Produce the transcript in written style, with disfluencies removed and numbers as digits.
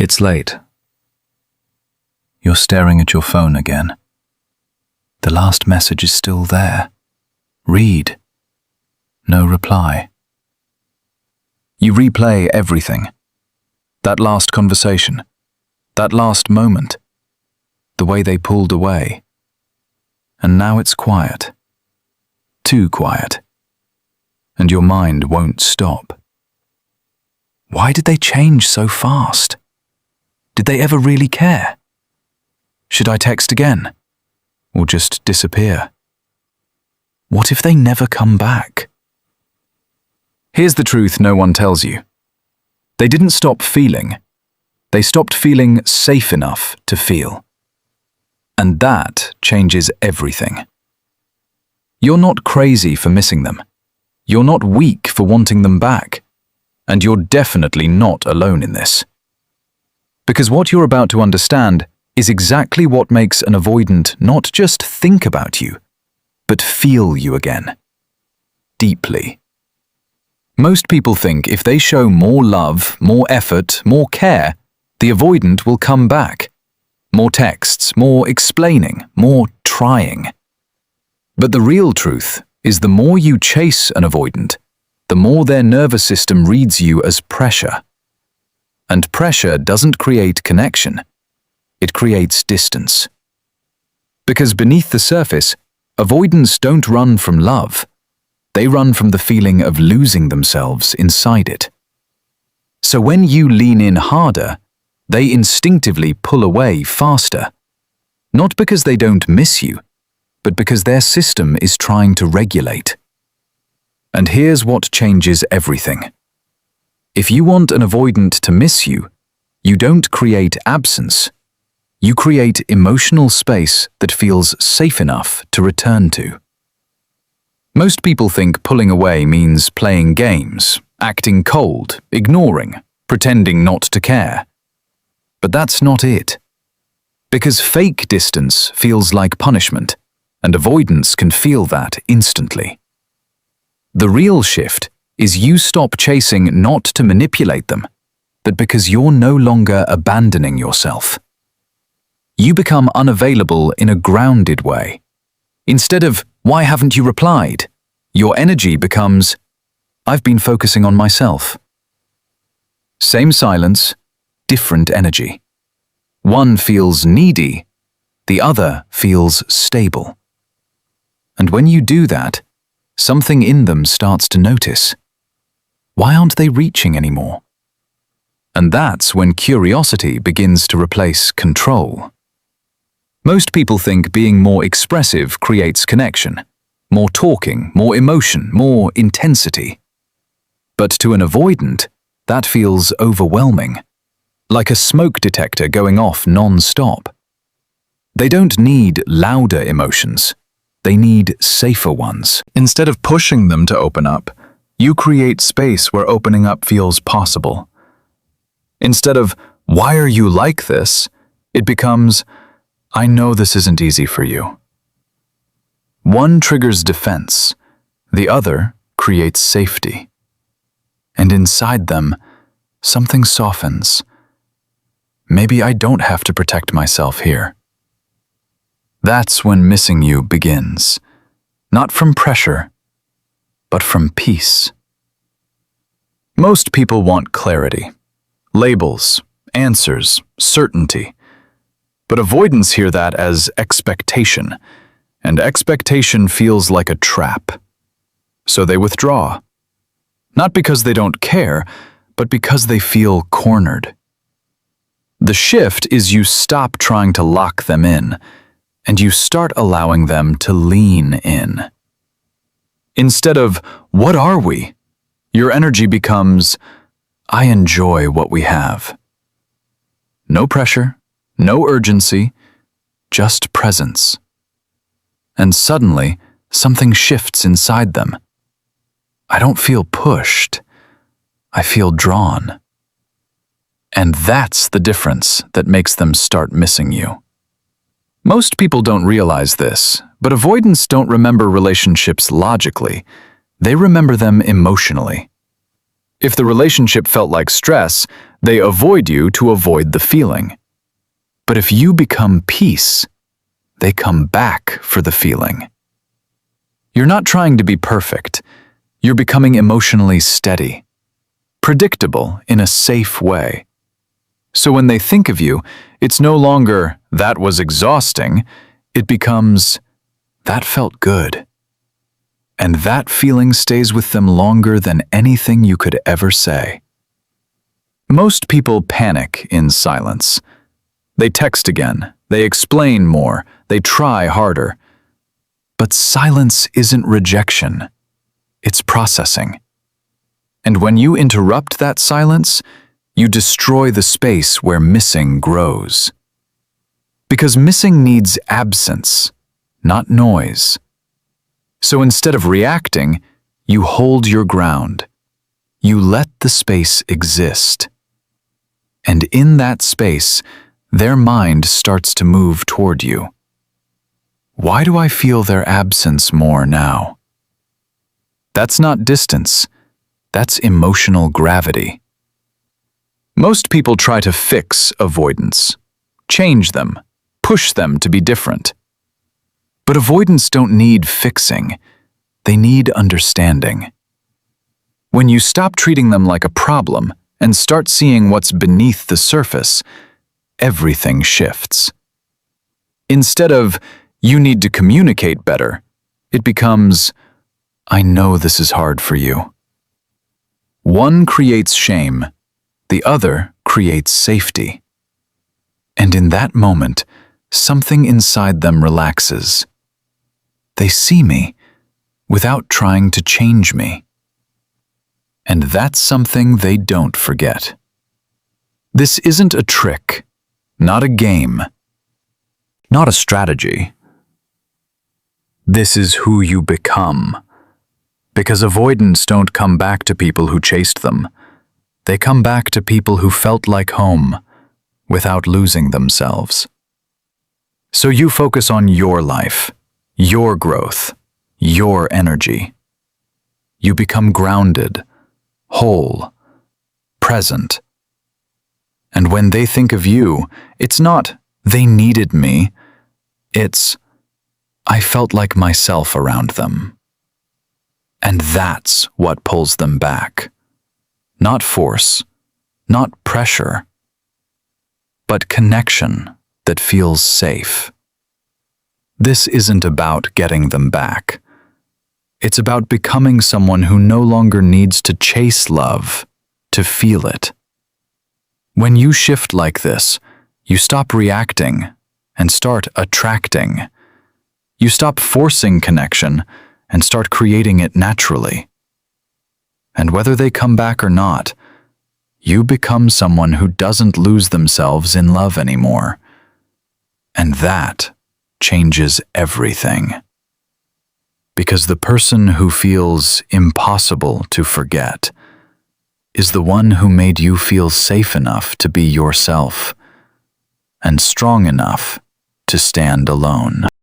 It's late. You're staring at your phone again. The last message is still there. Read. No reply. You replay everything. That last conversation. That last moment. The way they pulled away. And now it's quiet. Too quiet. And your mind won't stop. Why did they change so fast? Did they ever really care? Should I text again? Or just disappear? What if they never come back? Here's the truth no one tells you. They didn't stop feeling. They stopped feeling safe enough to feel. And that changes everything. You're not crazy for missing them. You're not weak for wanting them back. And you're definitely not alone in this. Because what you're about to understand is exactly what makes an avoidant not just think about you, but feel you again. Deeply. Most people think if they show more love, more effort, more care, the avoidant will come back. More texts, more explaining, more trying. But the real truth is the more you chase an avoidant, the more their nervous system reads you as pressure. And pressure doesn't create connection. It creates distance. Because beneath the surface, avoidants don't run from love. They run from the feeling of losing themselves inside it. So when you lean in harder, they instinctively pull away faster. Not because they don't miss you, but because their system is trying to regulate. And here's what changes everything. If you want an avoidant to miss you, you don't create absence. You create emotional space that feels safe enough to return to. Most people think pulling away means playing games, acting cold, ignoring, pretending not to care. But that's not it. Because fake distance feels like punishment, and avoidance can feel that instantly. The real shift is you stop chasing not to manipulate them, but because you're no longer abandoning yourself. You become unavailable in a grounded way. Instead of, "Why haven't you replied?" your energy becomes, "I've been focusing on myself." Same silence, different energy. One feels needy, the other feels stable. And when you do that, something in them starts to notice. Why aren't they reaching anymore? And that's when curiosity begins to replace control. Most people think being more expressive creates connection. More talking, more emotion, more intensity. But to an avoidant, that feels overwhelming. Like a smoke detector going off non-stop. They don't need louder emotions. They need safer ones. Instead of pushing them to open up, you create space where opening up feels possible. Instead of, "Why are you like this?" it becomes, "I know this isn't easy for you." One triggers defense, the other creates safety. And inside them, something softens. Maybe I don't have to protect myself here. That's when missing you begins. Not from pressure, but from peace. Most people want clarity. Labels, answers, certainty. But avoidants hear that as expectation, and expectation feels like a trap. So they withdraw. Not because they don't care, but because they feel cornered. The shift is you stop trying to lock them in, and you start allowing them to lean in. Instead of, "What are we?" your energy becomes, "I enjoy what we have." No pressure, no urgency, just presence. And suddenly, something shifts inside them. I don't feel pushed. I feel drawn. And that's the difference that makes them start missing you. Most people don't realize this, but avoidants don't remember relationships logically. They remember them emotionally. If the relationship felt like stress, they avoid you to avoid the feeling. But if you become peace, they come back for the feeling. You're not trying to be perfect. You're becoming emotionally steady, predictable in a safe way. So when they think of you, it's no longer, "That was exhausting." It becomes, "That felt good." And that feeling stays with them longer than anything you could ever say. Most people panic in silence. They text again, they explain more, they try harder. But silence isn't rejection, it's processing. And when you interrupt that silence, you destroy the space where missing grows. Because missing needs absence, not noise. So instead of reacting, you hold your ground. You let the space exist. And in that space, their mind starts to move toward you. Why do I feel their absence more now? That's not distance. That's emotional gravity. Most people try to fix avoidance, change them, push them to be different. But avoidants don't need fixing. They need understanding. When you stop treating them like a problem and start seeing what's beneath the surface, everything shifts. Instead of, "You need to communicate better," it becomes, "I know this is hard for you." One creates shame, the other creates safety. And in that moment, something inside them relaxes. They see me without trying to change me. And that's something they don't forget. This isn't a trick, not a game, not a strategy. This is who you become. Because avoidants don't come back to people who chased them. They come back to people who felt like home without losing themselves. So you focus on your life, your growth, your energy. You become grounded, whole, present. And when they think of you, it's not, "They needed me." It's, "I felt like myself around them." And that's what pulls them back. Not force, not pressure, but connection that feels safe. This isn't about getting them back. It's about becoming someone who no longer needs to chase love, to feel it. When you shift like this, you stop reacting and start attracting. You stop forcing connection and start creating it naturally. And whether they come back or not, you become someone who doesn't lose themselves in love anymore. And that changes everything. Because the person who feels impossible to forget is the one who made you feel safe enough to be yourself and strong enough to stand alone.